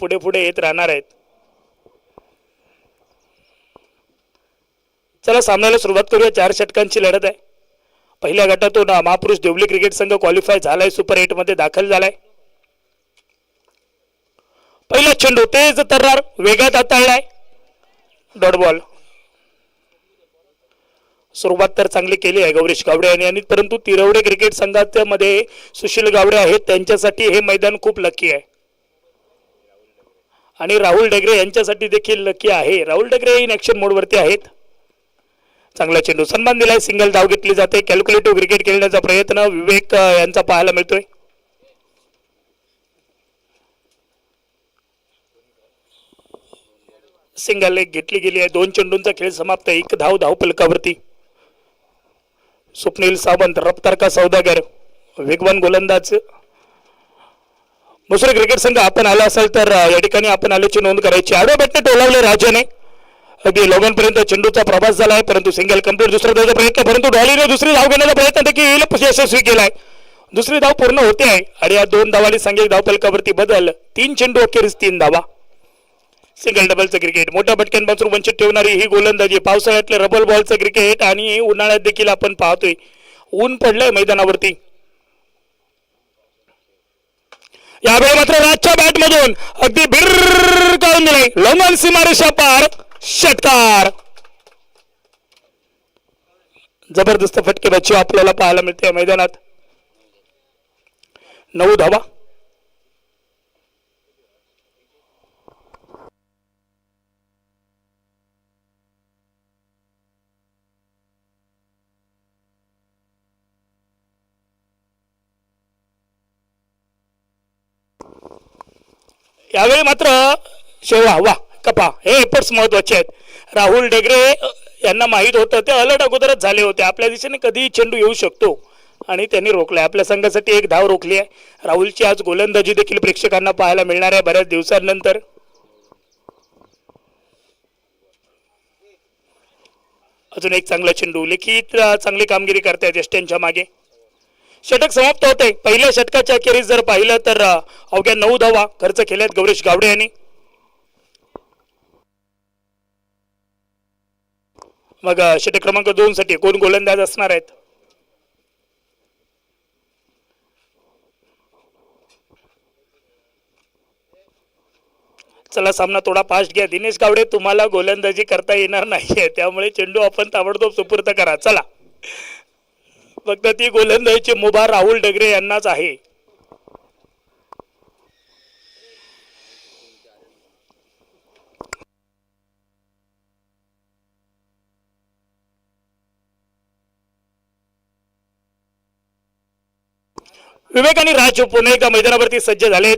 पुढे पुढे येत राहणार आहेत. चला सामन्याला सुरुवात करूया. 4 षटकांची लढत आहे. पहिल्या गटातून महापुरुष देवली क्रिकेट संघ क्वालिफाय झालाय, सुपर 8 मध्ये दाखल झालाय. पहिला चेंडू तेज तर्रार वेगात हाताळलाय, डॉट बॉल. सुरुवात तर चांगली केली आहे गौरीश गावडे यांनी, परंतु तिरवडे क्रिकेट संघाच्या मध्ये सुशील गावडे आहेत, त्यांच्यासाठी हे मैदान खूप लकी आहे आणि राहुल डगरे यांच्यासाठी देखील लकी आहे. राहुल डगरे इन ऍक्शन मोड वरती आहेत. चांगला चेंडू सन्मान दिलाय, सिंगल धाव घेतली जाते. कॅल्क्युलेटिव्ह क्रिकेट खेळण्याचा प्रयत्न विवेक यांचा पाहायला मिळतोय. सिंगल लेग घेतली गेली आहे. 2 चेंडूंचा खेळ समाप्त. 1 धाव धावफलकावरती. स्वप्नील सावंत रफ्तार का सौदागर वेगवान गोलंदाज. मुसळे क्रिकेट संघ आपण आला असाल तर या ठिकाणी आपण आल्याची नोंद करायची. आडव्या बॅटने टोलावले राजाने, अगदी लोगांपर्यंत चेंडूचा प्रवास झालाय, परंतु सिंगल कंप्लीट. दुसरा धावचा प्रयत्न, परंतु डॉलीने दुसरी धाव घेण्याचा प्रयत्न देखील यशस्वी केलाय. दुसरी धाव पूर्ण होते आहे आणि या 2 धावांनी सांघिक धावफलकावरती बदल. 3 चेंडू अखेरीस 3 धावा. सिंगल डबलचं क्रिकेट, मोठ्या भटक्यांपासून वंचित ठेवणारी ही गोलंदाजी. पावसाळ्यातले रबल बॉलचं क्रिकेट आणि उन्हाळ्यात देखील आपण पाहतोय. ऊन पडलंय मैदानावरती. यावेळी मात्र राजच्या बॅट मधून अगदी बिर्र काढून दिलाय, लॉंगॉन सीमारेषा पार, षटकार. जबरदस्त फटकेबाजी आपल्याला पाहायला मिळते मैदानात. 9 धावा. यावेळी मात्र शेवा वा कपा हे एफर्ट्स महत्वाचे आहेत. राहुल डेगरे यांना माहीत होतं, ते अलर्ट अगोदरच झाले होते, आपल्या दिशेने कधीही चेंडू येऊ शकतो आणि त्यांनी रोखलाय. आपल्या संघासाठी 1 धाव रोखली आहे. राहुलची आज गोलंदाजी देखील प्रेक्षकांना पाहायला मिळणार आहे बऱ्याच दिवसांनंतर. अजून एक चांगला चेंडू, लिखित चांगली कामगिरी करतायत यष्ट्यांच्या मागे. षटक समाप्त होते. पहिल्या षटकाच्या अखेरीस जर पाहिलं तर अवघ्या 9 धावा खर्च केल्यात गौरीश गावडे यांनी. मग षटक क्रमांक 2 साठी कोण गोलंदाज असणार आहेत? चला सामना थोडा फास्ट घ्या. दिनेश गावडे, तुम्हाला गोलंदाजी करता येणार नाहीये, त्यामुळे चेंडू आपण ताबडतोब सुपूर्द करा. चला, फक्त ती गोलंदाजीची मुभा राहुल डगरे यांनाच आहे. विवेक आणि राज पुन्हा एकदा मैदानावरती सज्ज झाले.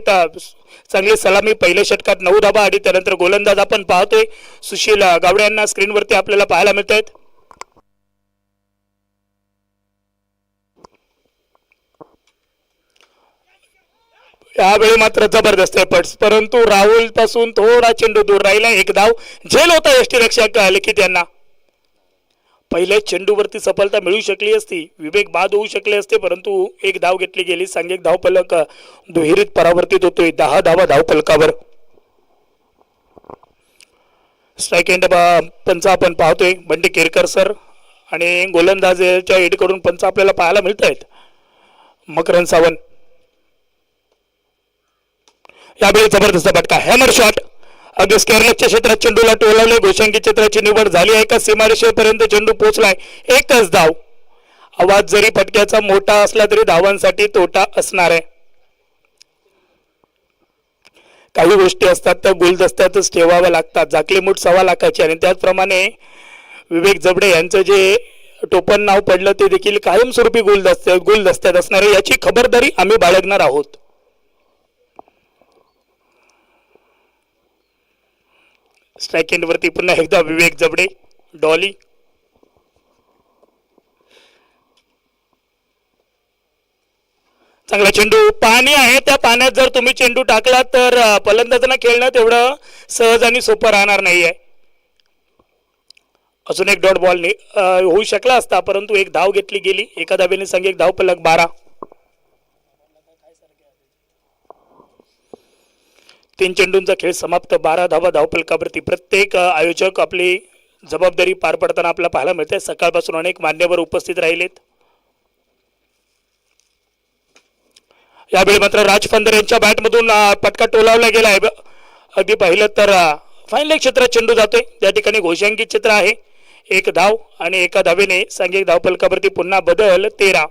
चांगली सलामी पहिल्या षटकात 9 धाबा आणि त्यानंतर गोलंदाज आपण पाहतोय सुशील गावडे यांना स्क्रीनवरती आपल्याला पाहायला मिळत आहेत. यावेळी मात्र जबरदस्त एफर्ट्स, परंतु राहुल पासून थोडा चेंडू दूर राहिला. 1 धाव झेल होता यष्टीरक्षक लिखित यांना. पहिल्या चेंडूवरती सफलता मिळू शकली असती, विवेक बाद होऊ शकले असते, परंतु 1 धाव घेतली गेली. सांघिक धावफलक दुहेरीत परावर्तित होतोय. 10 धावा धावफलकावर. स्ट्राईक एंड पंच आपण पाहतोय बंटी केरकर सर आणि गोलंदाजाच्या एडकडून पंच आपल्याला पाहायला मिळत आहेत मकरन सावंत. यावेळी जबरदस्त फटका, हॅमर शॉट. अगदी स्केअरलेसच्या क्षेत्रात चेंडूला टोलावले. गोशांकी क्षेत्राची निवड झाली आहे का सीमारेषेपर्यंत चेंडू पोहोचलाय. 1च धाव. आवाज जरी फटक्याचा मोठा असला तरी धावांसाठी तोटा असणार आहे. काही गोष्टी असतात त्या गुलदस्त्यातच ठेवाव्या लागतात. झाकली मूठ 1.25 लाखाची आणि त्याचप्रमाणे विवेक जबडे यांचं जे टोपण नाव पडलं ते देखील कायमस्वरूपी गुलदस्त्यात असणार आहे, याची खबरदारी आम्ही बाळगणार आहोत. स्ट्राईक एंड वरती पुन्हा एकदा विवेक जबडे, डॉली. चांगला चेंडू, पाणी आहे, त्या पाण्यात जर तुम्ही चेंडू टाकला तर फलंदाजांना खेळणं तेवढं सहज आणि सोपं राहणार नाहीये. अजून एक डॉट बॉल होऊ शकला असता, परंतु 1 धाव घेतली गेली. एका धावेने सांघिक धावफलक 12. 3 चेंडूंचा खेळ समाप्त. 12 धावा धावफलकावरती. प्रत्येक आयोजक आपली जबाबदारी पार पडताना आपल्याला पाहायला मिळते. सकाळपासून अनेक मान्यवर उपस्थित राहिलेत. यावेळी मात्र राज फंदर यांच्या बॅटमधून फटका टोलावला गेलाय. अगदी पाहिलं तर फाईनल क्षेत्रात चेंडू जातोय. त्या ठिकाणी घोषांकित चित्र आहे. 1 धाव आणि एका धावेने सांघिक धावफलकावरती पुन्हा बदल. 13.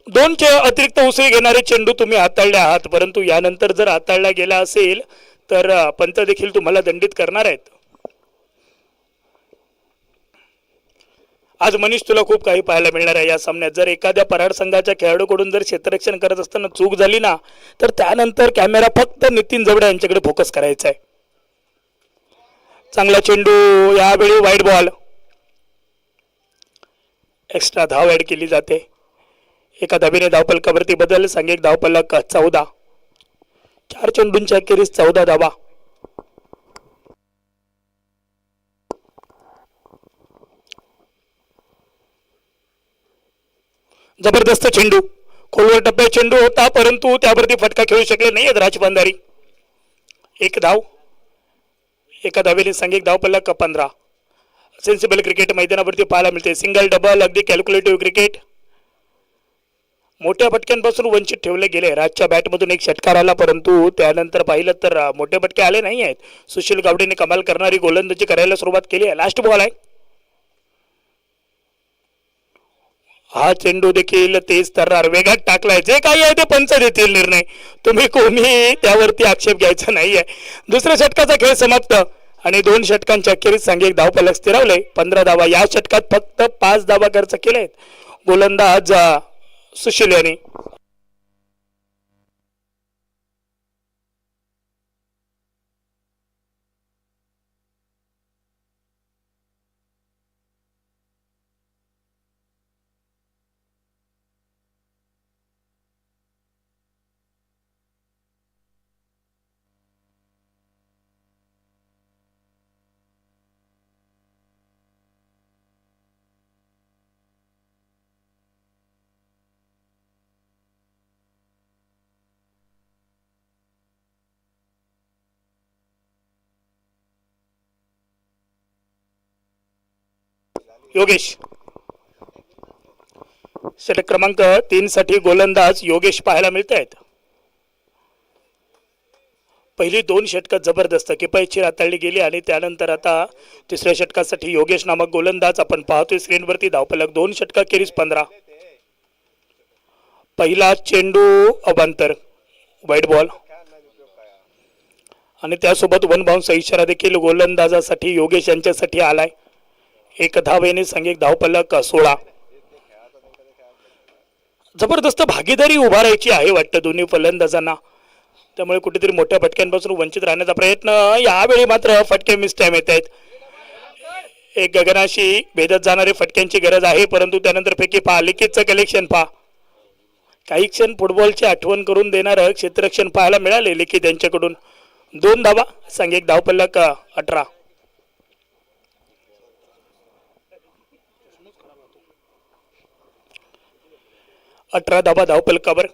2 अतिरिक्त उसळी घेणारे चेंडू तुम्ही हाताळले आहात, परंतु यानंतर जर हाताळला गेला असेल तर पंच देखील तुम्हाला दंडित करणार आहेत. आज मनीष तुला खूप काही पाहायला मिळणार आहे या सामन्यात. जर एखाद्या पराड संघाच्या खेळाडूकडून जर क्षेत्ररक्षण करत असताना चूक झाली ना, तर त्यानंतर कॅमेरा फक्त नितीन जवडे यांच्याकडे फोकस करायचा आहे. चांगला चेंडू. यावेळी वाईट बॉल. एक्स्ट्रा धाव ऍड केली जाते. एका धावेने धावफलकावरती बदल. सांघिक धावफलक 14. 4 चेंडूंच्या अखेरीस 14 धावा. जबरदस्त चेंडू. खोलवर टप्प्यात चेंडू होता, परंतु त्यावरती फटका खेळू शकले नाही राजबंधारी. 1 धाव. एका धावेने सांघिक धावफलक 15. सेन्सिबल क्रिकेट मैदानावरती पाहायला मिळते. सिंगल डबल, अगदी कॅल्क्युलेटिव्ह क्रिकेट. मोठ्या फटक्यांपासून वंचित ठेवले गेले. राजच्या बॅटमधून एक षटकार आला, परंतु त्यानंतर पाहिलं तर मोठे फटके आले नाही आहेत. सुशील गावडेने कमाल करणारी गोलंदाजी करायला सुरुवात केली आहे. लास्ट बॉल आहे. हा चेंडू देखील तेज तर्रार वेगात टाकलाय. जे काही आहे ते पंच देतील निर्णय. तुम्ही कोणी त्यावरती आक्षेप घ्यायचा नाहीये. दुसऱ्या षटकाचा खेळ समाप्त आणि 2 षटकांच्या अखेरीस सांघिक धावफलक स्थिरावले. 15 धावा. या षटकात फक्त 5 धावा खर्च केलेत गोलंदाज सुशील यांनी. योगेश. षटक क्रमांक 3 साठी गोलंदाज योगेश पाहायला मिळत आहेत. पहिली 2 षटकात जबरदस्त किफायतशीर हाताळली गेली आणि त्यानंतर आता तिसऱ्या षटकासाठी योगेश नामक गोलंदाज आपण पाहतोय स्क्रीनवरती. धावफलक 2 षटकाखेरीस 15. पहिला चेंडू अवांतर. वाईट बॉल आणि त्यासोबत 1 बाउन्सचा इशारा देखील गोलंदाजासाठी योगेश यांच्यासाठी आलाय. 1 धावेने सांघिक धावफलक 16. जबरदस्त भागीदारी उभारायची आहे वाटतं दोन्ही फलंदाजांना, त्यामुळे कुठेतरी मोठ्या फटक्यांपासून वंचित राहण्याचा प्रयत्न. यावेळी मात्र फटके मिस टाइम येत आहेत. एक गगनाशी भेदत जाणारे फटक्यांची गरज आहे, परंतु त्यानंतर फेकी पहा. लिखितचं कलेक्शन पहा. काही क्षण फुटबॉलची आठवण करून देणारं क्षेत्ररक्षण पाहायला मिळाले लिखित यांच्याकडून. 2 धावा. सांघिक धावफलक 18. धावा धावफलकावर.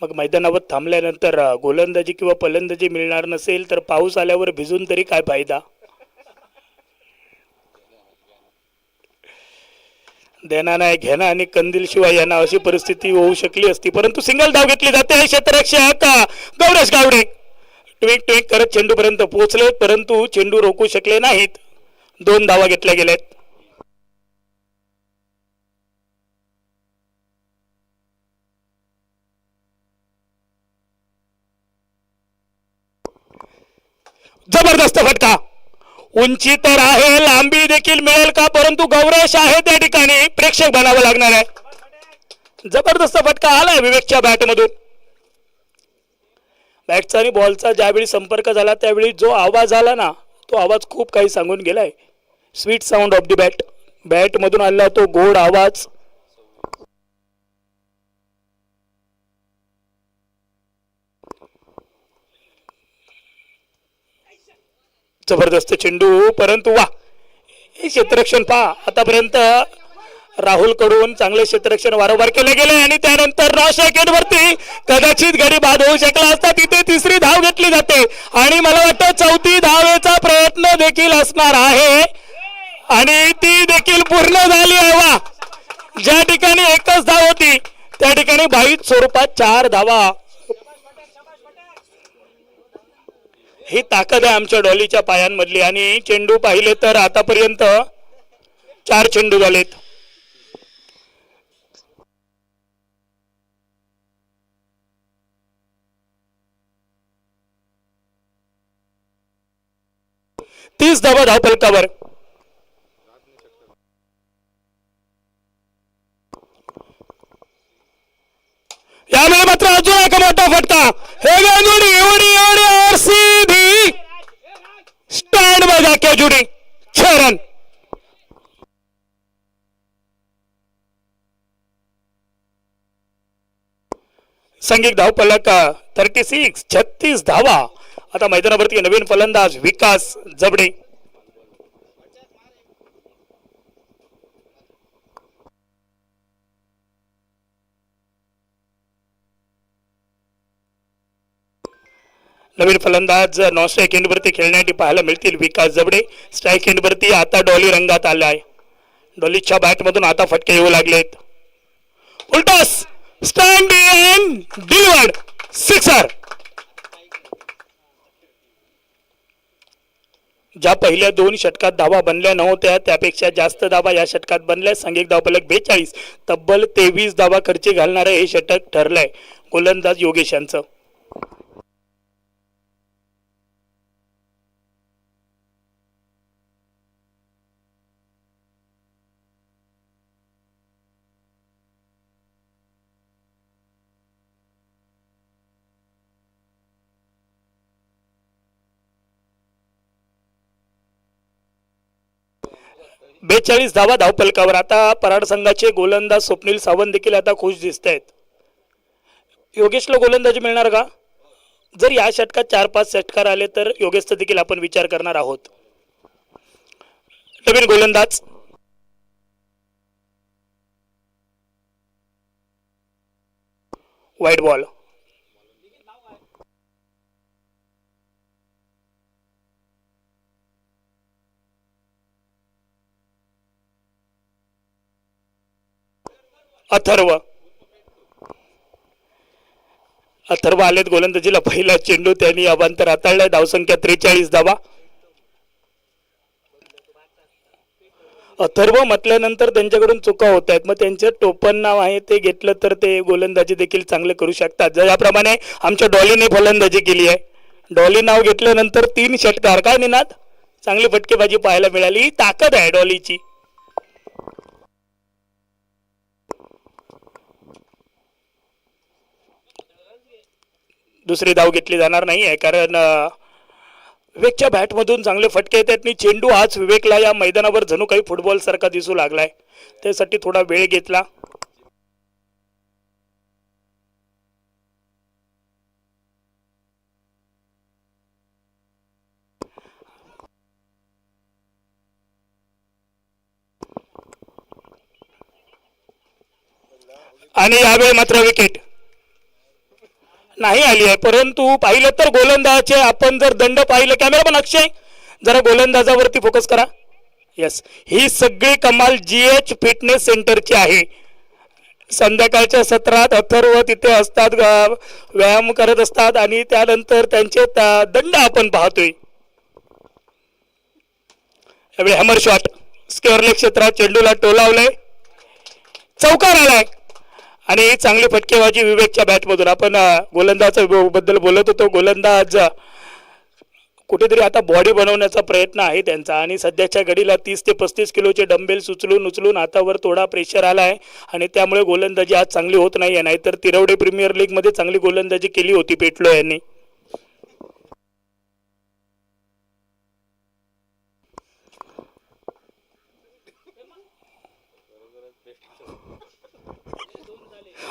मग मैदानावर थांबल्यानंतर गोलंदाजी किंवा फलंदाजी मिळणार नसेल तर पाऊस आल्यावर भिजून तरी काय फायदा. देना नाही घेणं आणि कंदील शिवाय यांना अशी परिस्थिती होऊ शकली असती, परंतु सिंगल धाव घेतली जाते. क्षेत्ररक्षक गौरेश गावडे ट्विक ट्विक करत चेंडूपर्यंत पोहोचले, परंतु चेंडू रोखू शकले नाहीत. 2 धावा घेतल्या गेल्यात. जबरदस्त फटका. उंची तर आहे, लांबी देखील मिळेल का, परंतु गौरेश आहे त्या ठिकाणी. प्रेक्षक बनावं लागणार आहे. जबरदस्त फटका आलाय विवेकच्या बॅटमधून. बॅटचा आणि बॉलचा ज्यावेळी संपर्क झाला त्यावेळी जो आवाज आला ना, तो आवाज खूप काही सांगून गेलाय. Sweet sound of the bat. Bat मधून आला तो गोड आवाज. जबरदस्त चेंडू, परंतु वा हे क्षेत्ररक्षण पहा आतापर्यंत राहुल कडून चांगले क्षेत्ररक्षण वारंवार केले गेले आणि त्यानंतर 9 सेकंड वरती कदाचित गडी बाद होऊ शकला असता. तिथे तिसरी धाव घेतली जाते आणि मला वाटतं चौथी धावेचा प्रयत्न देखील असणार आहे आणि ती देखील पूर्ण झाली आहे. वा, ज्या ठिकाणी एकच धाव होती त्या ठिकाणी 22 स्वरूपात 4 धावा. ही ताकद आहे आमच्या डॉलीच्या पायांमधली आणि चेंडू पाहिले तर आतापर्यंत 4 चेंडू झालेत. तीस धावा धावफलकावर. यावेळी मात्र अजून एक मोठा फटका. हे जुडी एवढी एवढी और सीधी स्टँड में जाके जुडी 6 रन. संघिक धावफलक 36 धावा. आता मैदानावरती नवीन फलंदाज विकास जबडे. नवीन फलंदाज 9 स्ट्राइक एंड वरती खेळण्यासाठी पाहायला मिळतील विकास जबडे. स्ट्राइक एंड वरती आता डॉली रंगात आलाय. डॉलीच्या बॅट मधून आता फटके येऊ लागलेत. उलटॉस स्टँड अँड डिलिव्हर्ड सिक्सर. ज्या पहिल्या 2 षटकात धावा बनल्या नव्हत्या त्यापेक्षा जास्त धावा या षटकात बनल्या. संघिक धावफलक 42. तब्बल 23 धावा खर्ची घालणारे हे षटक ठरलंय गोलंदाज योगेश यांचं. बेचाळीस धावा धावफलकावर. आता पराड संघाचे गोलंदाज स्वप्नील सावंत देखील आता खुश दिसत आहेत. योगेशला गोलंदाजी मिळणार का? जर या षटकात 4-5 षटकार आले तर योगेशचा देखील आपण विचार करणार आहोत. नवीन गोलंदाज व्हाईट बॉल. अथर्व आलेत गोलंदाजीला. पहिला चेंडू त्यांनी अवांतर हाताळलाय. धावसंख्या 43 धावा. अथर्व म्हटल्यानंतर त्यांच्याकडून चुका होत आहेत. मग त्यांचं टोपण नाव आहे ते घेतलं तर ते गोलंदाजी देखील चांगले करू शकतात. ज्याप्रमाणे आमच्या डॉलीने फलंदाजी केली आहे. डॉली नाव घेतल्यानंतर 3 षटकार. काय निनाद, चांगली फटकेबाजी पाहायला मिळाली. ही ताकद आहे डॉलीची. दुसरी धाव घेतली जाणार नाही आहे कारण विवेकच्या बॅटमधून चांगले फटके येत आहेत. चेंडू आज विवेकला या मैदानावर जणू काही फुटबॉल सारखा दिसू लागलाय. त्यासाठी थोडा वेळ घेतला. आणि यावेळी मात्र विकेट नाही आली आहे. परंतु पाहिलं तर गोलंदाजाचे आपण जर दंड पाहिलं, कॅमेरामन अक्षय जरा गोलंदाजावरती फोकस करा. यस, ही सगळी कमाल GH फिटनेस सेंटरची आहे. संध्याकाळच्या सत्रात अथर्व तिथे असतात, व्यायाम करत असतात आणि त्यानंतर त्यांचे दंड आपण पाहतोय. यावेळी हॅमर शॉट स्क्वेअरले क्षेत्रात चेंडूला टोलावलंय. चौकार आलाय आणि चांगली फटकेबाजी विवेकच्या बॅटमधून. आपण गोलंदाज बद्दल बोलत होतो. गोलंदाज कुठेतरी आता बॉडी बनवण्याचा प्रयत्न आहे त्यांचा आणि सध्याच्या घडीला 30 ते 35 किलोचे डंबेल्स उचलून हातावर थोडा प्रेशर आला आहे आणि त्यामुळे गोलंदाजी आज चांगली होत नाही आहे. नाहीतर तिरवडे प्रीमियर लीग मध्ये चांगली गोलंदाजी केली होती पेटलो यांनी.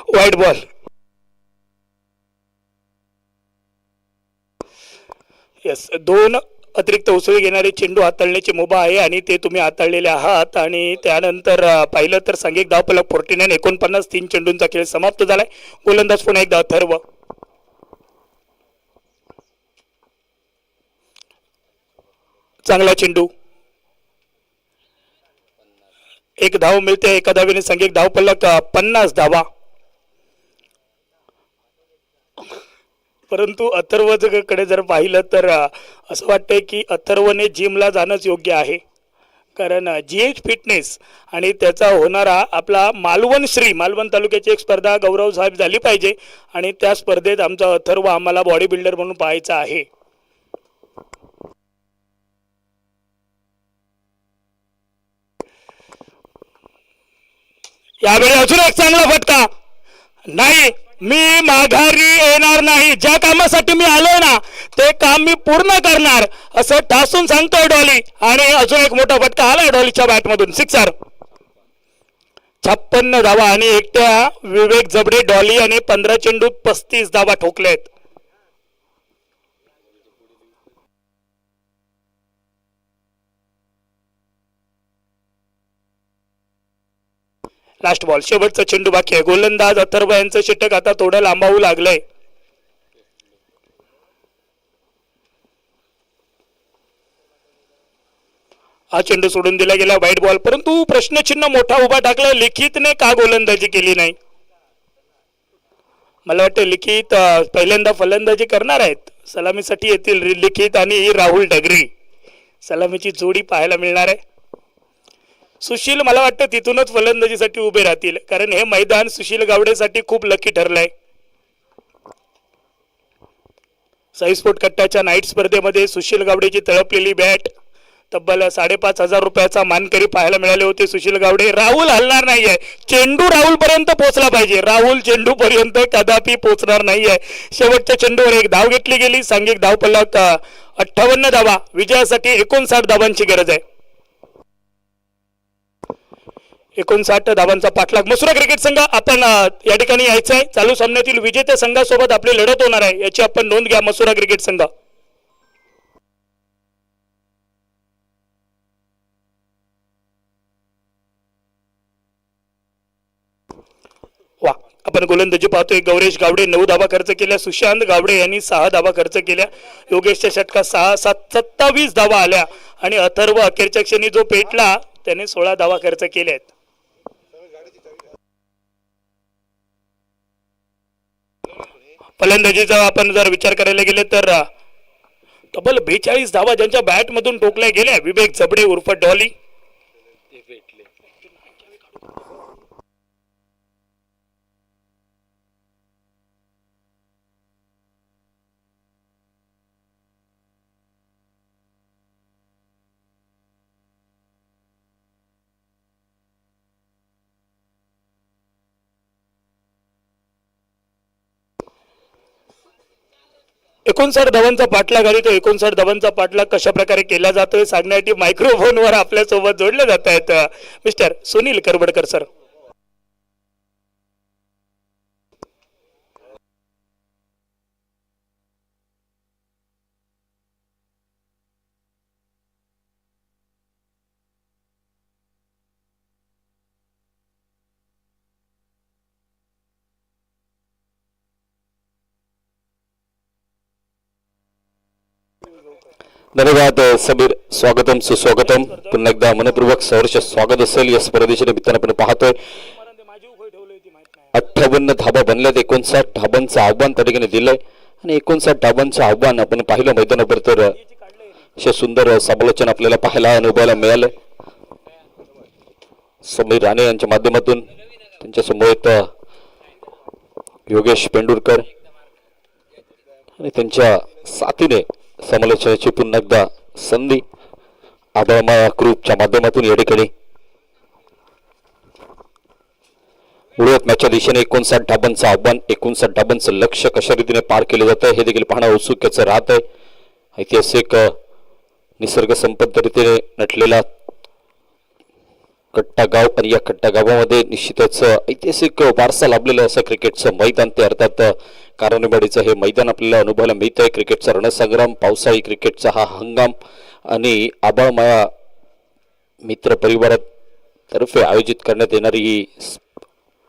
White ball. यस, 2 अतिरिक्त उसळी घेणारे चेंडू हाताळण्याची मुभा आहे आणि ते तुम्ही हाताळलेले आहात. आणि त्यानंतर पाहिलं तर सांघिक धावफलक 49-49 3 चेंडूंचा खेळ समाप्त झालाय. गोलंदाज पुन्हा एकदा अथर्व. चांगला चेंडू, एक धाव मिळते. एका धावेने सांघिक धावफलक 50 धावा. परंतु अथर्वकडे जर पाहिलं तर असं वाटतंय की अथर्वने जिमला जाणंच योग्य आहे. कारण GH फिटनेस आणि त्याचा होणारा आपला मालवण तालुक्याची एक स्पर्धा गौरव साहेब झाली पाहिजे आणि त्या स्पर्धेत आमचा अथर्व आम्हाला बॉडी बिल्डर म्हणून पाहायचा आहे. यावेळी अजून एक चांगला फटका. नाही, मी माघारी येणार नाही. ज्या कामासाठी मी आलोय ना ते काम मी पूर्ण करणार असं ठासून सांगतोय डॉली. आणि अजून एक मोठा फटका आलाय डॉलीच्या बॅटमधून. सिक्सर. 56 धावा आणि एकट्या विवेक जबडे डॉली आणि 15 चेंडूत 35 धावा ठोकलेत. लास्ट बॉल, शेवटचा चेंडू बाकी आहे. गोलंदाज अथर्व यांचं षटक आता थोडं लांबावू लागलंय. हा चेंडू सोडून दिला गेला, वाईट बॉल. परंतु प्रश्नचिन्ह मोठा उभा टाकला, लिखितने का गोलंदाजी केली नाही. मला वाटतं लिखित पहिल्यांदा फलंदाजी करणार आहेत. सलामीसाठी येतील लिखित आणि राहुल डगरी. सलामीची जोडी पाहायला मिळणार आहे. सुशील मला वाटतं तिथूनच फलंदाजीसाठी उभे राहतील, कारण हे मैदान सुशील गावडेसाठी खूप लकी ठरलंय. साईस्पोर्ट कट्ट्याच्या नाईट स्पर्धेमध्ये सुशील गावडेची तळपलेली बॅट तब्बल 5,500 रुपयाचा मानकरी पाहायला मिळाले होते सुशील गावडे. राहुल हलणार नाहीये. चेंडू राहुल पर्यंत पोहोचला पाहिजे. राहुल चेंडू पर्यंत कदापि पोहोचणार नाहीये. शेवटच्या चेंडूवर एक धाव घेतली गेली. सांघिक धावफलक 58 धावा. विजयासाठी 59 धावांची गरज आहे. 59 धावांचा पाठलाग. मसुरा क्रिकेट संघ आपण या ठिकाणी यायचं आहे. चालू सामन्यातील विजेत्या संघासोबत आपली लढत होणार आहे, याची आपण नोंद घ्या. मसुरा क्रिकेट संघ. वा, आपण गोलंदाजी पाहतोय. गौरेश गावडे 9 धावा खर्च केल्या. सुशांत गावडे यांनी 6 धावा खर्च केल्या. योगेशच्या षटकात 27 धावा आल्या आणि अथर्व अखेरच्या क्षणी जो पेटला त्याने 16 धावा खर्च केल्या आहेत. फलंदाजीचा आपण जर विचार करायला गेले तर तब्बल 42 धावा ज्यांच्या बॅट मधून ठोकल्या गेल्या. विवेक जबडे उर्फ डॉली. एकोणसाठ धावांचा पाठलाग आणि तो 59 धावांचा पाठलाग कशा प्रकारे केला जातोय सांगण्यासाठी मायक्रोफोनवर आपल्या सोबत जोडले जात आहेत मिस्टर सुनील करबडकर सर. धन्यवाद समीर. स्वागतम सुस्वागतम. पुन्हा एकदा मनपूर्वक सहर्ष स्वागत असेल या स्पर्धेच्या निमित्तानं आपण पाहतोय. 58 धाबा बनल्यात. 59 धाबांचं आव्हान त्या ठिकाणी दिलंय आणि 59 धाबांचं आव्हान आपण पाहिलं मैदानावर तर असे सुंदर समालोचन आपल्याला पाहायला अनुभवायला मिळालं. समीर राणे यांच्या माध्यमातून त्यांच्या समोर योगेश पेंडुरकर आणि त्यांच्या साथीने समालोचनाची पुन्हा एकदा संधी आबामा ग्रुपच्या माध्यमातून या ठिकाणी उडवत मॅचच्या दिशेने 59 धाबांचं आव्हान, 59 धाबांचं लक्ष कशा रीतीने पार केलं जातं हे देखील पाहणं औत्सुक्याचं राहत आहे. ऐतिहासिक निसर्ग संपन्न रीतीने नटलेला कट्टा गाव आणि या कट्टा गावामध्ये निश्चितच ऐतिहासिक वारसा लाभलेलं असं क्रिकेटचं मैदान ते अर्थात कारणेवाडीचं हे मैदान आपल्याला अनुभवायला मिळत आहे. क्रिकेटचा रणसंग्राम, पावसाळी क्रिकेटचा हा हंगाम आणि आबाळमाया मित्र परिवारात तर्फे आयोजित करण्यात येणारी ही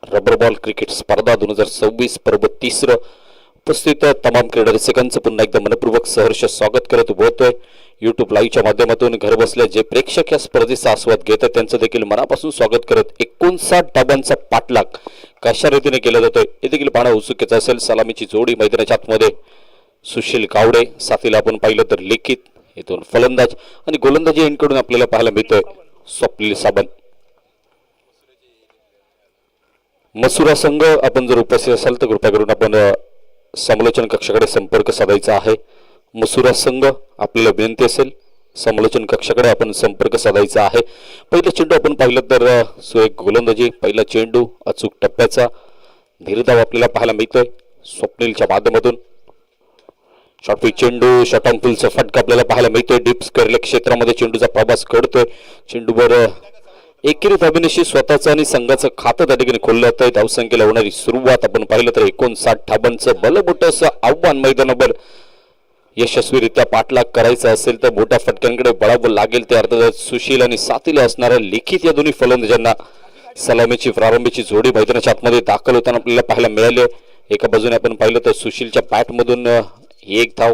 रबर बॉल क्रिकेट स्पर्धा 2026 पर्व 3 उपस्थित तमाम क्रीडा रसिकांचं पुन्हा एकदा मनपूर्वक सहर्ष स्वागत करत बोलतोय. यूट्यूब लाईव्हच्या माध्यमातून घर बसल्या जे प्रेक्षक या स्पर्धेचा आस्वाद घेत आहेत त्यांचं देखील मनापासून स्वागत करत 59 धाबांचा पाठलाग कशा रीतीने केला जातोय हे देखील पाहणं उत्सुकतेचं असेल. सलामीची जोडी मैदानाच्या आतमध्ये सुशील गावडे, साथीला आपण पाहिलं तर लिखित, हे दोन फलंदाज आणि गोलंदाजी एंडकडून आपल्याला पाहायला मिळतोय स्वप्नील साबंत. मसुरा संघ आपण जर उपस्थित असाल तर कृपया करून आपण समालोचन कक्षाकडे संपर्क साधायचा आहे. मसुरा संघ आपल्याला विनंती असेल समालोचन कक्षाकडे आपण संपर्क साधायचा आहे. पहिला चेंडू आपण पाहिलं तर सुरेख गोलंदाजी, पहिला चेंडू अचूक टप्प्याचा निर्धाव आपल्याला पाहायला मिळतोय स्वप्नीलच्या माध्यमातून. शॉर्टपिच चेंडू, शॉर्ट ऑन फुलचा फटका आपल्याला पाहायला मिळतोय. डीप स्क्वेअर क्षेत्रामध्ये चेंडूचा प्रवास घडतोय. चेंडूवर एकेरी धाबेनिशी स्वतःचं आणि संघाचं खातं त्या ठिकाणी खोललं जातंय. धावसंख्येला होणारी सुरुवात आपण पाहिलं तर 59 धाबांचं बलमोठं असं आव्हान मैदानावर यशस्वीरित्या पाठलाग करायचा असेल तर मोठ्या फटक्यांकडे बळावं लागेल. ते अर्थात सुशील आणि साथीला असणाऱ्या लिखित या दोन्ही फलंदाजांना सलामीची प्रारंभीची जोडी मैदानाच्या आतमध्ये दाखल होताना आपल्याला पाहायला मिळाली. एका बाजूने आपण पाहिलं तर सुशीलच्या बॅटमधून एक धाव,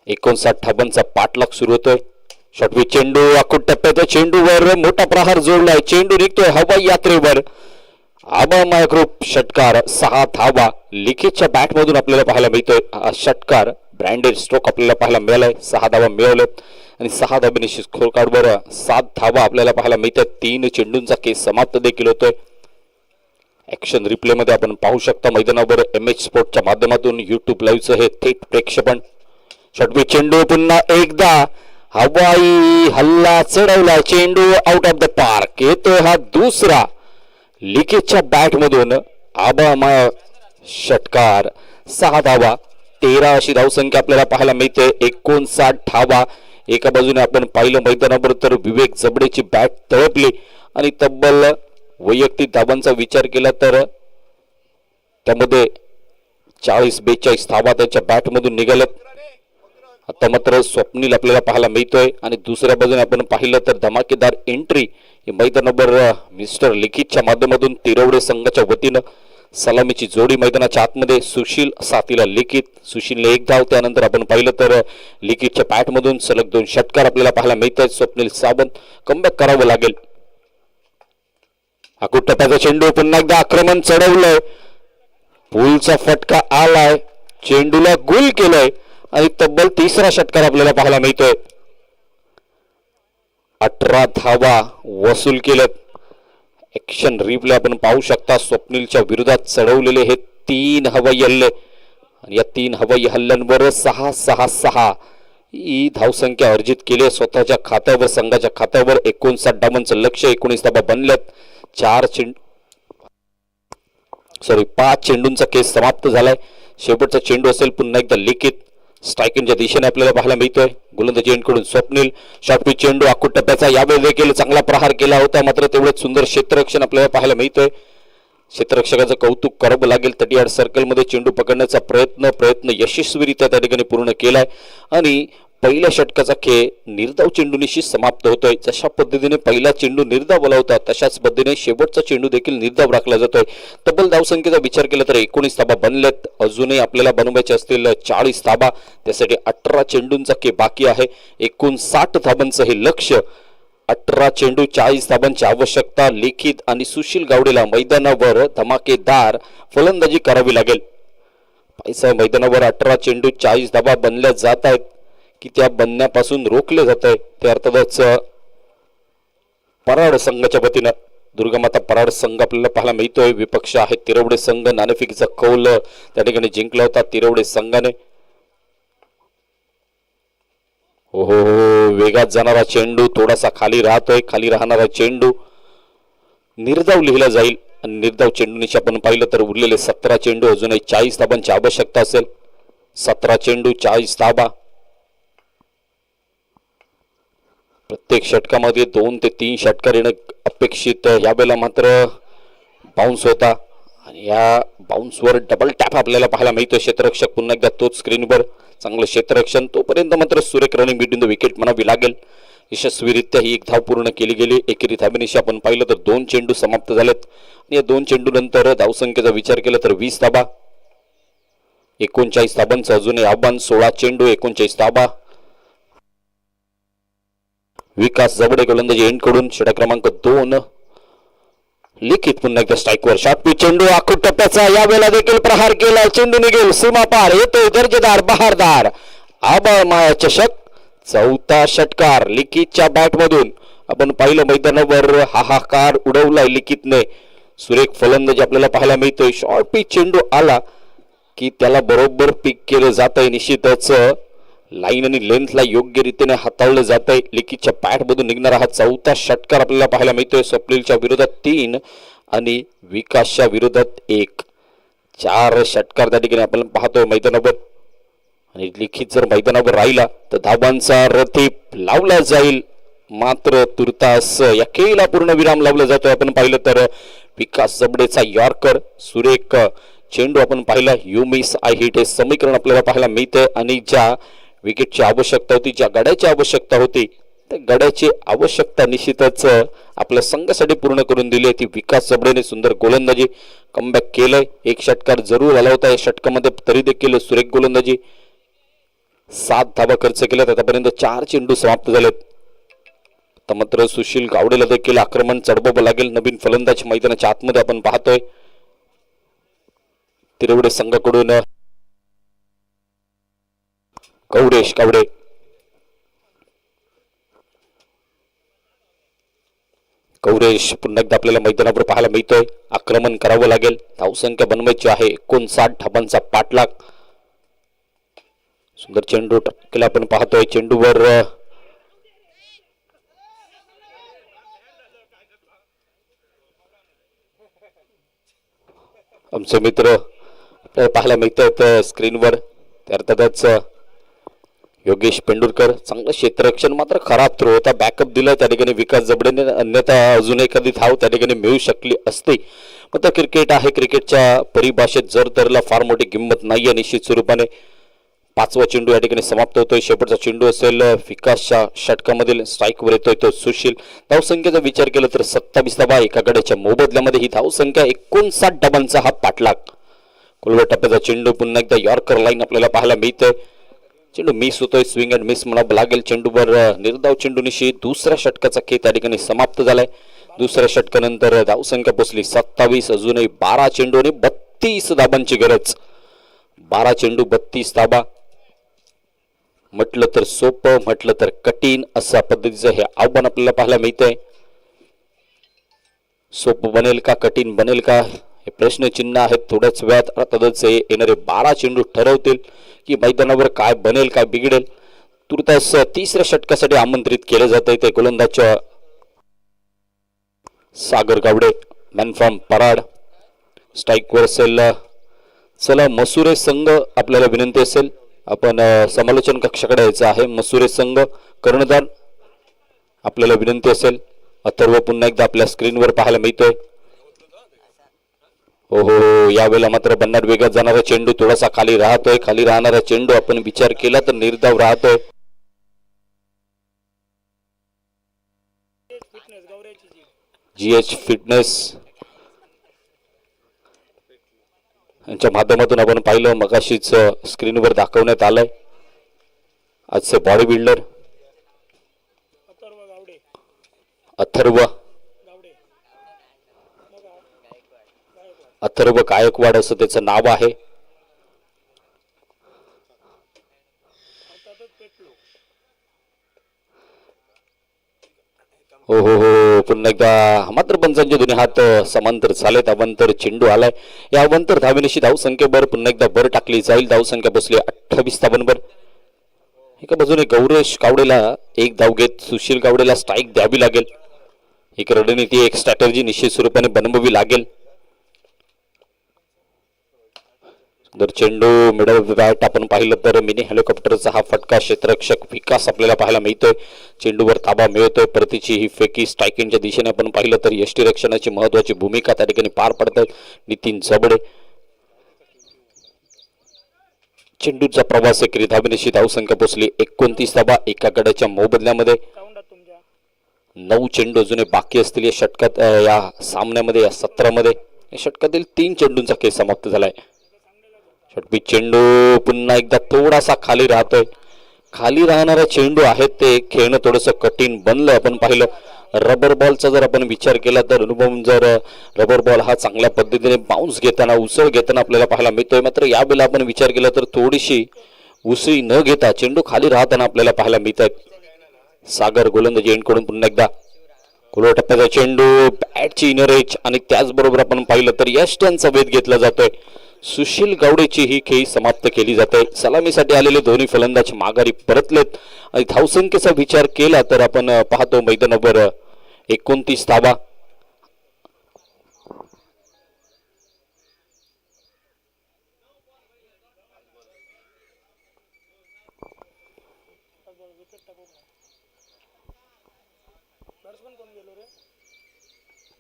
59 धाबांचा पाठलाग सुरू होतोय. शॉर्टपिच चेंडू, आखूट टप्प्यात चेंडूवर मोठा प्रहार जोडलाय. चेंडू निघतोय हवाई यात्रेवर. आबाळमाया ग्रुप षटकार, 6 धावा लिखितच्या बॅटमधून आपल्याला पाहायला मिळतोय. हा षटकार ब्रँडेड स्ट्रोक आपल्याला पाहायला मिळालाय. 6 धावा मिळवल्यात आणि 6 धाब्यानिशी स्कोर कार्डवर 7 धावा आपल्याला पाहायला मिळतात. 3 चेंडूंचा केस समाप्त देखील होतोय. ऍक्शन रिप्ले मध्ये आपण पाहू शकता मैदानावर MH स्पोर्टच्या माध्यमातून यूट्यूब लाईव्हचं हे थेट प्रेक्षेपण. शॉर्टपिच चेंडू पुन्हा एकदा हवाई हल्ला चढवला. चेंडू आउट ऑफ द पार्क. येतोय हा दुसरा लिखितच्या बॅट मधून आबाळमाया षटकार. 6 धावा, 13 अशी धावसंख्या आपल्याला पाहायला मिळते. 59 धावा. एका बाजूने आपण पाहिलं मैदानावर तर विवेक जबडेची बॅट तळपली आणि तब्बल वैयक्तिक धावांचा विचार केला तर त्यामध्ये 40-42 धावा त्याच्या बॅटमधून निघाल्यात. आता मात्र स्वप्नील आपल्याला पाहायला मिळतोय आणि दुसऱ्या बाजूने आपण पाहिलं तर धमाकेदार एंट्री मैदानावर मिस्टर लिखितच्या माध्यमातून तिरवडे संघाच्या वतीनं सलामीची जोडी मैदानाच्या आतमध्ये सुशील, साथीला लिखित. सुशीलने 1 धाव, त्यानंतर आपण पाहिलं तर लिखितच्या बॅटमधून सलग 2 षटकार आपल्याला पाहायला मिळत आहेत. स्वप्नील सावंत कमबॅक करावं लागेल. आखूट टप्प्याचा चेंडू पुन्हा एकदा आक्रमण चढवलंय. पुलचा फटका आलाय. चेंडूला गुल केलंय आणि तब्बल 3रा षटकार आपल्याला पाहायला मिळतोय. 18 धावा वसूल केल्यात. ऍक्शन रिप्ले आपण पाहू शकता. स्वप्नीलच्या विरोधात चढवलेले हे 3 हवाई हल्ले आणि या 3 हवाई हल्ल्यांवर 6-6-6 ही धावसंख्या अर्जित केली स्वतःच्या खात्यावर, संघाच्या खात्यावर. 59 धाबांचं लक्ष्य, 19 धाबा बनल्यात. 5 चेंडूंचा केस समाप्त झालाय. शेवटचा चेंडू असेल पुन्हा एकदा लिखित. स्ट्रायकिंगच्या दिशेने आपल्याला पाहायला मिळतोय. गोलंदाजी एंडकडून स्वप्नील. शॉर्टपिच चेंडू आखूट टप्प्याचा. यावेळी देखील चांगला प्रहार केला होता, मात्र तेवढंच सुंदर क्षेत्ररक्षण आपल्याला पाहायला मिळतोय. क्षेत्ररक्षकाचं कौतुक करावं लागेल. 38 सर्कलमध्ये चेंडू पकडण्याचा प्रयत्न यशस्वीरित्या त्या ठिकाणी पूर्ण केलाय आणि पहिल्या षटकाचा खेळ निर्धाव चेंडूनिशी समाप्त होतोय. जशा पद्धतीने पहिला चेंडू निर्धाव आला होता तशाच पद्धतीने शेवटचा चेंडू देखील निर्धाव राखला जातोय. तब्बल धावसंख्येचा विचार केला तर 19 धाबा बनल्यात. अजूनही आपल्याला बनवायचे असतील 40 धाबा. त्यासाठी 18 चेंडूंचा खेळ बाकी आहे. 59 धाबांचं हे लक्ष्य. 18 चेंडू 40 धाबांची आवश्यकता. लिखित आणि सुशील गावडेला मैदानावर धमाकेदार फलंदाजी करावी लागेल. पैसा मैदानावर 18 चेंडू 40 धाबा बनल्या जात आहेत की त्या बनण्यापासून रोखले जात आहे. ते अर्थातच पराड संघाच्या वतीनं दुर्गामाता पराड संघ आपल्याला पाहायला मिळतोय. विपक्ष आहे तिरवडे संघ. नाणेफेकीचा कौल त्या ठिकाणी जिंकला होता तिरवडे संघाने. हो, वेगात जाणारा चेंडू थोडासा खाली राहतोय. खाली राहणारा चेंडू निर्धाव लिहिला जाईल आणि निर्धाव चेंडूनिशी आपण पाहिलं तर उरलेले 17 चेंडू अजूनही 40 धाबांची आवश्यकता असेल. 17 चेंडू 40 धाबा. प्रत्येक षटकामध्ये 2 ते 3 षटकार येणं अपेक्षित. यावेळेला मात्र बाउन्स होता आणि या बाउन्सवर डबल टॅप आपल्याला पाहायला मिळतो. क्षेत्ररक्षक पुन्हा एकदा तोच स्क्रीनवर चांगलं क्षेत्ररक्षण. तोपर्यंत मात्र सुरेख रनिंग बिटवीन द विकेट म्हणावी लागेल. यशस्वीरित्या ही एक धाव पूर्ण केली गेली. एकेरी धाबेनिशी आपण पाहिलं तर 2 चेंडू समाप्त झालेत आणि या 2 चेंडू नंतर धावसंख्येचा विचार केला तर 20 धाबा. 39 धाबांचं अजूनही आव्हान. 16 चेंडू 39 धाबा. विकास जबडे गोलंदाजी एंड कडून षटक क्रमांक 2. लिखित पुन्हा एकदा स्ट्राईकवर शॉट पिच चेंडू आखूट टप्प्याचा. यावेळेला देखील प्रहार केला. चेंडू निघेल सीमा पार. येतो दर्जेदार बहारदार आबामाया चषक. 4था षटकार लिखितच्या बॅट मधून आपण पाहिलं. मैदानावर हाहाकार उडवलाय लिखितने. सुरेख फलंदाजी आपल्याला पाहायला मिळतोय. शॉर्ट पिच चेंडू आला की त्याला बरोबर पिक केलं जात आहे. निश्चितच लाईन आणि लेंथला योग्य रीतीने हाताळलं जात आहे. लिखितच्या बॅट मधून निघणारा हा 4था षटकार आपल्याला पाहायला मिळतोय. स्वप्नीलच्या विरोधात 3 आणि विकासच्या विरोधात 1. 4 षटकार त्या ठिकाणी आपण पाहतोय मैदानावर. आणि लिखित जर मैदानावर राहिला तर धाबांचा रथीप लावला जाईल. मात्र तुर्तास या खेळीला पूर्ण विराम लावला जातोय. आपण पाहिलं तर विकास जबडेचा यॉर्कर सुरेख चेंडू आपण पाहिला. यू मिस आय हिट हे समीकरण आपल्याला पाहायला मिळतंय. आणि ज्या विकेटची आवश्यकता होती, ज्या गड्याची आवश्यकता होती, त्या गड्याची आवश्यकता निश्चितच आपल्या संघासाठी पूर्ण करून दिली. ती विकास जबडेने सुंदर गोलंदाजी कमबॅक केलंय. 1 षटकार जरूर आला होता या षटकामध्ये, तरी देखील सुरेख गोलंदाजी. 7 धावा खर्च केल्यात. आतापर्यंत 4 चेंडू समाप्त झालेत. तर मात्र सुशील गावडेला देखील आक्रमण चढवावं लागेल. नवीन फलंदाज मैदानाच्या आतमध्ये आपण पाहतोय. तिरवडे संघाकडून गौरेश गावडे. गौरेश पुन्हा एकदा आपल्याला मैदानावर पाहायला मिळतोय. आक्रमण करावं लागेल. धावसंख्या बनवायची आहे. 59 धाबांचा पाठलाग. सुंदर चेंडू केला आपण पाहतोय. चेंडूवर आमचे मित्र आपल्याला पाहायला मिळतात स्क्रीनवर. अर्थातच योगेश पेंडुरकर. चांगलं क्षेत्ररक्षण, मात्र खराब थ्रो होता. बॅकअप दिला त्या ठिकाणी विकास जबडेने. अन्यथा अजून एखादी धाव त्या ठिकाणी मिळू शकली असते. मात्र क्रिकेट आहे. क्रिकेटच्या परिभाषेत जर तरला फार मोठी किंमत नाहीये. निश्चित स्वरूपाने 5वा चेंडू या ठिकाणी समाप्त होतोय. शेवटचा चेंडू असेल विकासच्या षटकामधील. स्ट्राईकवर येतोय तो सुशील. धावसंख्येचा विचार केला तर 27 धावा. एका गड्याच्या मोबदल्यामध्ये ही धावसंख्या 59 धाबांचा हा पाठलाग. कुलवर टप्प्याचा चेंडू पुन्हा एकदा यॉर्कर लाईन आपल्याला पाहायला मिळतोय. चेंडू मिस होतोय. स्विंग अँड मिस म्हणावं लागेल. चेंडूवर निर्धाव चेंडूनिशी 2ऱ्या षटकाचा खेळ त्या ठिकाणी समाप्त झालाय. 2ऱ्या षटकानंतर धावसंख्या पोचली 27. अजूनही 12 चेंडू आणि 32 धाबांची गरज. 12 चेंडू 32 धाबा. म्हटलं तर सोपं, म्हटलं तर कठीण अशा पद्धतीचं हे आव्हान आपल्याला पाहायला मिळतंय. सोपं बनेल का, कठीण बनेल का, हे प्रश्नचिन्ह आहेत. थोड्याच वेळात अर्थातच येणारे 12 चेंडू ठरवतील की मैदानावर काय बनेल, काय बिघडेल. तुर्तास 3ऱ्या षटकासाठी आमंत्रित केले जाते ते गोलंदाज सागर गावडे. Man from Parad. स्ट्राईकवर असेल. चला मसुरे संघ, आपल्याला विनंती असेल आपण समालोचन कक्षाकडे यायचं आहे. मसुरे संघ कर्णधार आपल्याला विनंती असेल. अथर्व पुन्हा एकदा आपल्या स्क्रीनवर पाहायला मिळतोय. हो, यावेळेला मात्र बन्नाट वेगात जाणारा चेंडू थोडासा खाली राहतोय. खाली राहणारा चेंडू आपण विचार केला तर निर्धाव राहतोय. GH फिटनेस यांच्या माध्यमातून आपण पाहिलं, मगाशीच स्क्रीनवर दाखवण्यात आलंय. आजचे बॉडी बिल्डर अथर्व गायकवाड असं त्याचं नाव आहे. हो, पुन्हा एकदा मात्र पंचांचे दोन्ही हात समांतर झालेत. अवंतर चेंडू आलाय. या अवंतर धावेनिशी धावसंख्येवर पुन्हा एकदा भर टाकली जाईल. धावसंख्या बसली 28 धावांवर. एका बाजूने गौरेश गावडेला 1 धाव घेत सुशील गावडेला स्ट्राईक द्यावी लागेल. एक रणनीती, एक स्ट्रॅटर्जी निश्चित स्वरूपाने बनवावी लागेल. जर चेंडू मिडल बॅट आपण पाहिलं तर मिनी हेलिकॉप्टरचा हा फटका क्षेत्ररक्षक विकास आपल्याला पाहायला मिळतोय. चेंडूवर ताबा मिळतोय. परतीची ही फेकी स्ट्रायकिंगच्या दिशेने आपण पाहिलं तर यष्टीरक्षणाची महत्वाची भूमिका त्या ठिकाणी पार पडतात नितीन जबडे. चेंडूचा प्रवास एकरी धाबेनिशी धावसंख्या पोहोचली 29 धाबा एका गड्याच्या मोबदल्यामध्ये. 9 चेंडू अजूनही बाकी असतील या षटकात, या सामन्यामध्ये, या सत्रामध्ये. या षटकातील 3 चेंडूंचा खेळ समाप्त झालाय. षटपी चेंडू पुन्हा एकदा थोडासा खाली राहतोय. खाली राहणारा चेंडू आहेत ते खेळणं थोडंसं कठीण बनलं. आपण पाहिलं रबर बॉलचा जर आपण विचार केला तर अनुभव जर रबर बॉल हा चांगल्या पद्धतीने बाउन्स घेताना उसळ घेताना आपल्याला पाहायला मिळतोय. मात्र यावेळेला आपण विचार केला तर थोडीशी उसळी न घेता चेंडू खाली राहताना आपल्याला पाहायला मिळत आहेत. सागर गोलंदाजी एंडकडून पुन्हा एकदा खुल्या टप्प्याचा चेंडू बॅटची इनर एज आणि त्याचबरोबर आपण पाहिलं तर यष्ट्यांचा वेध घेतला जातोय. सुशील गावडेची ही खेळी समाप्त केली जाते. सलामीसाठी आलेले दोन्ही फलंदाज माघारी परतलेत आणि धावसंख्येचा विचार केला तर आपण पाहतो मैदानावर 29 धावा.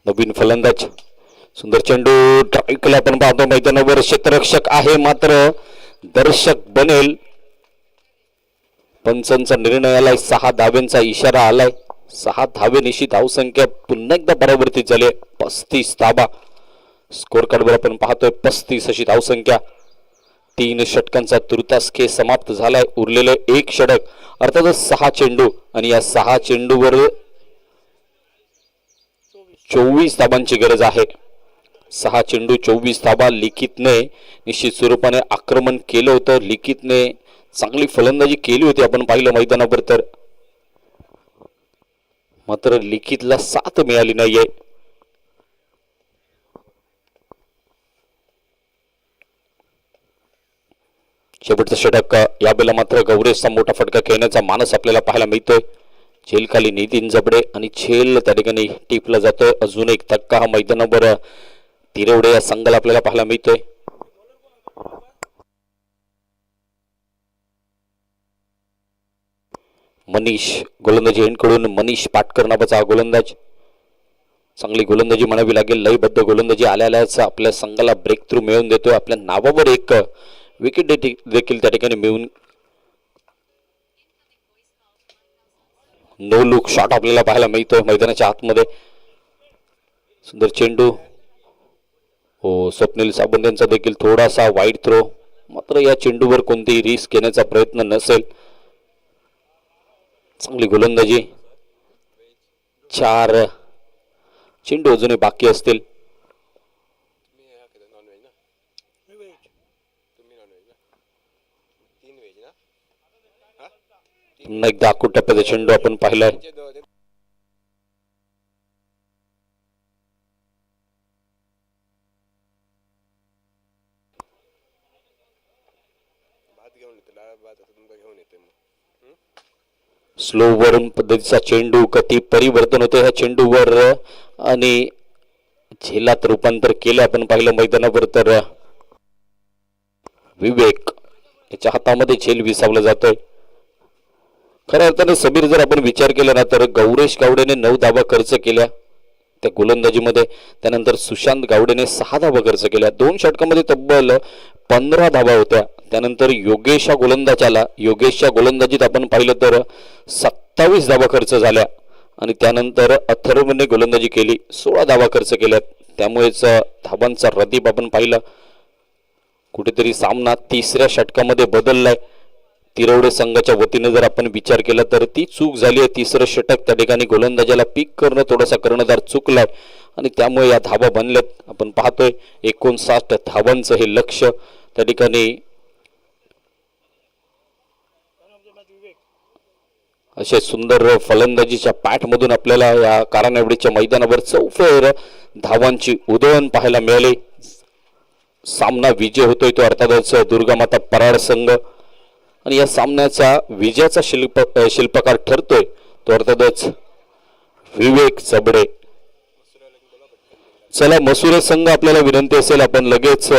नवीन फलंदाज सुंदर चेंडू ड्राईव्ह केला. आपण पाहतो मैदानावर क्षेत्ररक्षक आहे मात्र दर्शक बनेल. पंचांचा निर्णय आलाय. 6 धाव्यांचा इशारा आलाय. 6 धावेनिशी धावसंख्या पुन्हा एकदा परावर्तित झाली. 35 धाबा स्कोर कार्डवर आपण पाहतोय. 35 अशी धावसंख्या. 3 षटकांचा तुर्तास खेळ समाप्त झालाय. उरलेले 1 षटक अर्थातच 6 चेंडू आणि या 6 चेंडूवर 24 धाबांची गरज आहे. 6 चेंडू 24 धाबा. लिखितने निश्चित स्वरूपाने आक्रमण केलं होतं. लिखितने चांगली फलंदाजी केली होती आपण पाहिलं मैदानावर तर, मात्र लिखितला साथ मिळाली नाहीये. शेवटचा षटक यावेळेला मात्र गौरेशचा मोठा फटका खेळण्याचा मानस आपल्याला पाहायला मिळतोय. झेल खाली नितीन जबडे आणि झेल त्या ठिकाणी टिपला जातोय. अजून एक धक्का हा मैदानावर तिरवडे या संघाला आपल्याला पाहायला मिळतोय. मनीष गोलंदाजी एंडकडून मनीष पाटकर नावाचा गोलंदाज. चांगली गोलंदाजी म्हणावी लागेल. लयबद्ध गोलंदाजी आल्याच आपल्या संघाला ब्रेक थ्रू मिळवून देतोय. आपल्या नावावर एक विकेट देखील त्या ठिकाणी मिळून नो लुक शॉट आपल्याला पाहायला मिळतोय मैदानाच्या आतमध्ये. सुंदर चेंडू. हो, स्वप्नील साबंत यांचा देखील थोडासा वाईड थ्रो. मात्र या चेंडूवर कोणतीही रिस्क घेण्याचा प्रयत्न नसेल. चांगली गोलंदाजी. 4 चेंडू अजूनही बाकी असतील. पुन्हा एकदा आखूड टप्प्याचा चेंडू आपण पाहिलाय. स्लो वरून पद्धतीचा चेंडू. कधी परिवर्तन होते ह्या चेंडूवर आणि झेलात रूपांतर केलं आपण पाहिलं मैदानावर तर विवेक याच्या हातामध्ये झेल विसावला जातोय. खऱ्या अर्थाने समीर जर आपण विचार केला ना तर गौरेश गावडेने 9 धावा खर्च केल्या त्या गोलंदाजीमध्ये. त्यानंतर सुशांत गावडेने 6 धावा खर्च केल्या. 2 षटकामध्ये तब्बल 15 धावा होत्या. त्यानंतर योगेश गोलंदाज आला. योगेशच्या गोलंदाजीत आपण पाहिलं तर 27 धावा खर्च झाल्या आणि त्यानंतर अथर्वने गोलंदाजी केली. 16 धावा खर्च केल्या. त्यामुळेच धावांचा रदीप आपण पाहिलं. कुठेतरी सामना 3ऱ्या षटकामध्ये बदललाय. तिरवडे संघाच्या वतीने जर आपण विचार केला तर ती चूक झाली आहे. 3रं षटक त्या ठिकाणी गोलंदाजाला पीक करणं थोडासा कर्णधार चुकलाय आणि त्यामुळे या धावा बनल्यात. आपण पाहतोय 59 धावांचं हे लक्ष त्या ठिकाणी. असे सुंदर फलंदाजीच्या पॅटमधून आपल्याला या कारानेवडीच्या मैदानावर 44 धावांची उधळण पाहायला मिळाली. सामना विजय होतोय तो अर्थातच दुर्गामाता पराड संघ आणि या सामन्याचा विजयाचा शिल्पकार ठरतोय तो अर्थातच विवेक जबडे. चला मसुरे संघ आपल्याला विनंती असेल आपण लगेच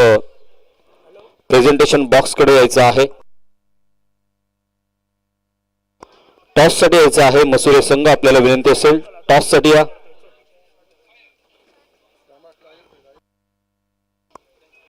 प्रेझेंटेशन बॉक्स कडे यायचं आहे. टॉस साठी यायचं आहे. मसुरे संघ आपल्याला विनंती असेल टॉस साठी या.